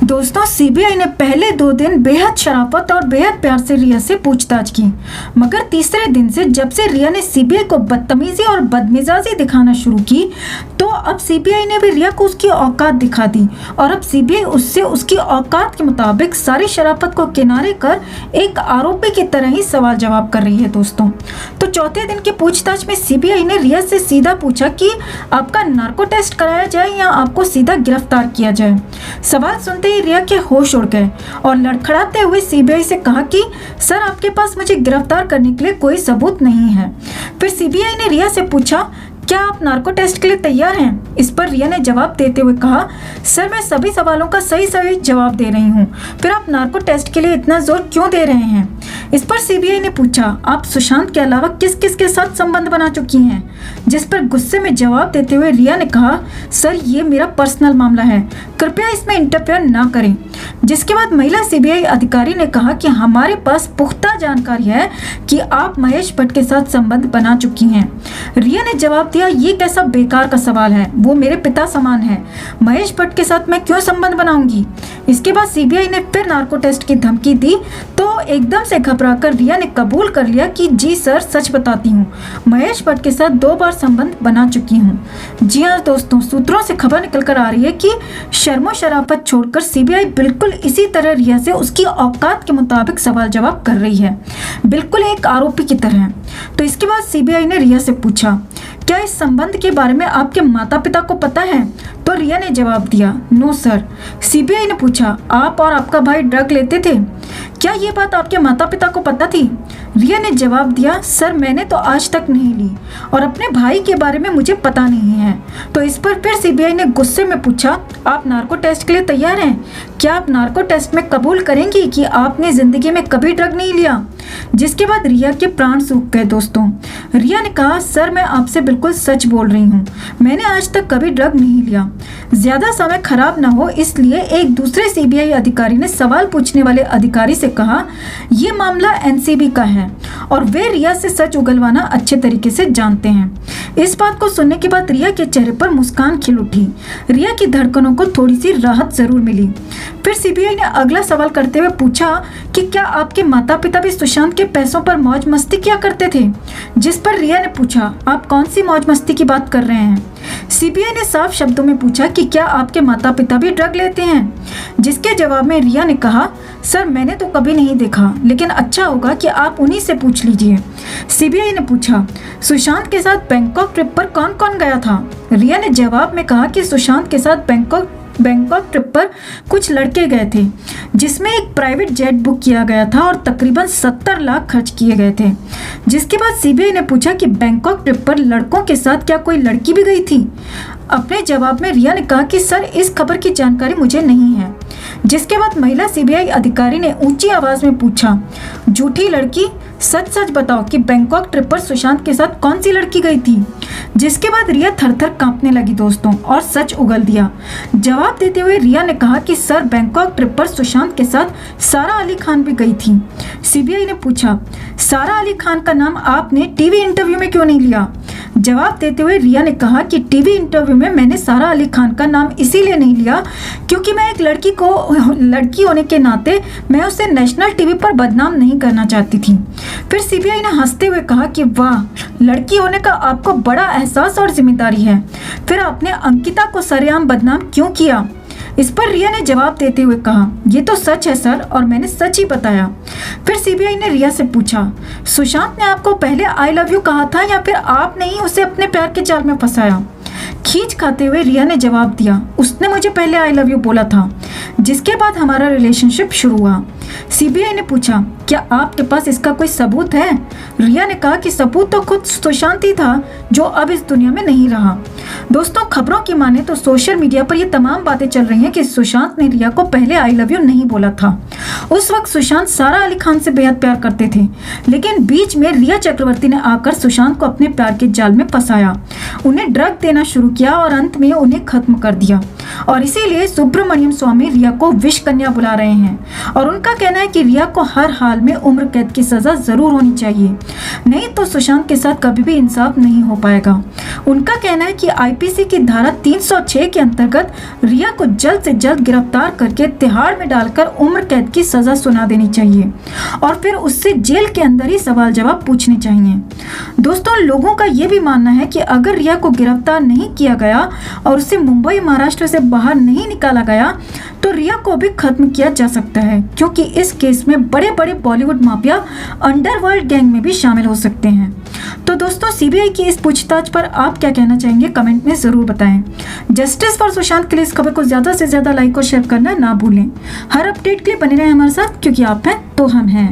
दोस्तों, सीबीआई ने पहले 2 दिन बेहद शराफत और बेहद प्यार से रिया से पूछताछ की, मगर तीसरे दिन से जब से रिया ने सीबीआई को बदतमीजी और बदमिजाजी दिखाना शुरू की, तो अब सीबीआई ने भी रिया को उसकी औकात दिखा दी और अब सीबीआई उससे उसकी औकात के मुताबिक सारी शराफत को किनारे कर एक आरोपी की तरह ही सवाल जवाब कर रही है। दोस्तों, तो चौथे दिन की पूछताछ में सीबीआई ने रिया से सीधा पूछा कि आपका नार्को टेस्ट कराया जाए या आपको सीधा गिरफ्तार किया जाए। सवाल सुनते ही रिया के होश उड़ गए और लड़खड़ाते हुए सीबीआई से कहा कि सर, आपके पास मुझे गिरफ्तार करने के लिए कोई सबूत नहीं है। फिर सीबीआई ने रिया से पूछा, क्या आप नार्को टेस्ट के लिए तैयार हैं? इस पर रिया ने जवाब देते हुए कहा, सर, मैं सभी सवालों का सही सही जवाब दे रही हूँ, फिर आप नार्को टेस्ट के लिए इतना जोर क्यों दे रहे हैं? इस पर सीबीआई ने पूछा, आप सुशांत के अलावा किस किस के साथ संबंध बना चुकी हैं? जिस पर गुस्से में जवाब देते हुए रिया ने कहा, सर, ये मेरा पर्सनल मामला है, कृपया इसमें इंटरफेयर ना करें। जिसके बाद महिला सीबीआई अधिकारी ने कहा कि हमारे पास पुख्ता जानकारी है कि आप महेश भट्ट के साथ संबंध बना चुकी हैं। रिया ने जवाब दिया, ये कैसा बेकार का सवाल है, वो मेरे पिता समान है, महेश भट्ट के साथ मैं क्यों संबंध बनाऊंगी? इसके बाद सीबीआई ने फिर नार्को टेस्ट की धमकी दी तो एकदम से घबराकर रिया ने कबूल कर लिया कि जी सर, सच बताती हूँ, महेश भट्ट के साथ 2 बार संबंध बना चुकी हूँ। जी हाँ दोस्तों, सूत्रों से खबर निकल कर आ रही है कि शर्मो शराफत छोड़कर सीबीआई बिल्कुल इसी तरह रिया से उसकी औकात के मुताबिक सवाल जवाब कर रही है, बिल्कुल एक आरोपी की तरह। तो इसके बाद सीबीआई ने रिया से पूछा, क्या इस संबंध के बारे में आपके माता पिता को पता है? तो रिया ने जवाब दिया, नो सर। सीबीआई ने पूछा, आप और आपका भाई ड्रग लेते थे, क्या ये बात आपके माता पिता को पता थी? रिया ने जवाब दिया, सर, मैंने तो आज तक नहीं ली और अपने भाई के बारे में मुझे पता नहीं है। तो इस पर फिर सीबीआई ने गुस्से में पूछा, आप नार्को टेस्ट के लिए तैयार हैं? क्या आप नार्को टेस्ट में कबूल करेंगी कि आपने जिंदगी में कभी ड्रग नहीं लिया? जिसके बाद रिया के प्राण सूख गए। दोस्तों, रिया ने कहा, सर, मैं आपसे बिल्कुल सच बोल रही हूँ, मैंने आज तक कभी ड्रग नहीं लिया। ज्यादा समय खराब ना हो इसलिए एक दूसरे सीबीआई अधिकारी ने सवाल पूछने वाले अधिकारी से कहा, ये मामला एनसीबी का है और वे रिया से सच उगलवाना अच्छे तरीके से जानते हैं। इस बात को सुनने के बाद रिया के चेहरे पर मुस्कान खिल उठी। रिया की धड़कनों को थोड़ी सी राहत जरूर मिली। फिर सीबीआई ने अगला सवाल करते हुए पूछा कि क्या आपके माता पिता भी सुशांत के पैसों पर मौज मस्ती किया करते थे? जिस पर रिया ने पूछा, आप कौन सी मौज मस्ती की बात कर रहे हैं? सीबीआई ने साफ शब्दों में पूछा कि क्या आपके माता पिता भी ड्रग लेते हैं? जिसके जवाब में रिया ने कहा, सर, मैंने तो कभी नहीं देखा, लेकिन अच्छा होगा कि आप उन्हीं से पूछ लीजिए। सीबीआई ने पूछा, सुशांत के साथ बैंकॉक ट्रिप पर कौन कौन गया था? रिया ने जवाब में कहा कि सुशांत के साथ बैंकॉक ट्रिप पर कुछ लड़के गए थे, जिसमें एक प्राइवेट जेट बुक किया गया था और तकरीबन 70 लाख खर्च किए गए थे। जिसके बाद सीबीआई ने पूछा कि बैंकॉक ट्रिप पर लड़कों के साथ क्या कोई लड़की भी गई थी? अपने जवाब में रिया ने कहा कि सर, इस खबर की जानकारी मुझे नहीं है। जिसके बाद महिला सीबीआई अधिकारी ने ऊंची आवाज में पूछा, झूठी लड़की, सच सच बताओ कि बैंकॉक ट्रिप पर सुशांत के साथ कौन सी लड़की गई थी? जिसके बाद रिया थर-थर कांपने लगी दोस्तों और सच उगल दिया। जवाब देते हुए रिया ने कहा कि सर, बैंकॉक ट्रिप पर सुशांत के साथ सारा अली खान भी गई थी। सीबीआई ने पूछा, सारा अली खान का नाम आपने टीवी इंटरव्यू में क्यों नहीं लिया? जवाब देते हुए रिया ने कहा कि टीवी इंटरव्यू में मैंने सारा अली खान का नाम इसीलिए नहीं लिया क्योंकि मैं एक लड़की होने के नाते मैं उसे नेशनल टीवी पर बदनाम नहीं करना चाहती थी। फिर सीबीआई ने हंसते हुए कहा कि वाह, लड़की होने का आपको बड़ा एहसास और जिम्मेदारी है, फिर आपने अंकिता को सरेआम बदनाम क्यों किया? इस पर रिया ने जवाब देते हुए कहा, ये तो सच है सर और मैंने सच ही बताया। फिर सीबीआई ने रिया से पूछा, सुशांत ने आपको पहले आई लव यू कहा था या फिर आपने ही उसे अपने प्यार के जाल में फंसाया? खींच खाते हुए रिया ने जवाब दिया, उसने मुझे पहले आई लव यू बोला था, जिसके बाद हमारा रिलेशनशिप शुरू हुआ। सीबीआई ने पूछा, क्या आपके पास इसका कोई सबूत है? रिया ने कहा कि सबूत तो खुद सुशांत ही था जो अब इस दुनिया में नहीं रहा। दोस्तों, खबरों की माने तो सोशल मीडिया पर ये तमाम बातें चल रही हैं कि सुशांत ने रिया को पहले आई लव यू नहीं बोला था। उस वक्त सुशांत सारा अली खान से बेहद प्यार करते थे, लेकिन बीच में रिया चक्रवर्ती ने आकर सुशांत को अपने प्यार के जाल में फंसाया, उन्हें ड्रग देना शुरू किया और अंत में उन्हें खत्म कर दिया। और इसीलिए सुब्रमण्यम स्वामी रिया को विष कन्या बुला रहे हैं और उनका कहना है कि रिया को हर हाल में उम्र कैद की सजा जरूर होनी चाहिए, नहीं तो सुशांत के साथ कभी भी इंसाफ नहीं हो पाएगा। उनका कहना है कि आईपीसी की धारा 306 के अंतर्गत रिया को जल्द से जल्द गिरफ्तार करके तिहाड़ में डालकर उम्र कैद की सजा सुना देनी चाहिए और फिर उससे जेल के अंदर ही सवाल जवाब पूछने चाहिए। दोस्तों, लोगों का ये भी मानना है कि अगर रिया को गिरफ्तार नहीं किया गया और उसे मुंबई महाराष्ट्र से बाहर नहीं निकाला गया तो रिया को भी खत्म किया जा सकता है, क्योंकि इस केस में बड़े बड़े बॉलीवुड माफिया अंडरवर्ल्ड गैंग में भी शामिल हो सकते हैं। तो दोस्तों, सीबीआई की इस पूछताछ पर आप क्या कहना चाहेंगे कमेंट में जरूर बताएं। जस्टिस फॉर सुशांत के लिए इस खबर को ज्यादा से ज्यादा लाइक और शेयर करना ना भूलें। हर अपडेट के लिए बने रहें हमारे साथ, क्योंकि आप हैं तो हम हैं।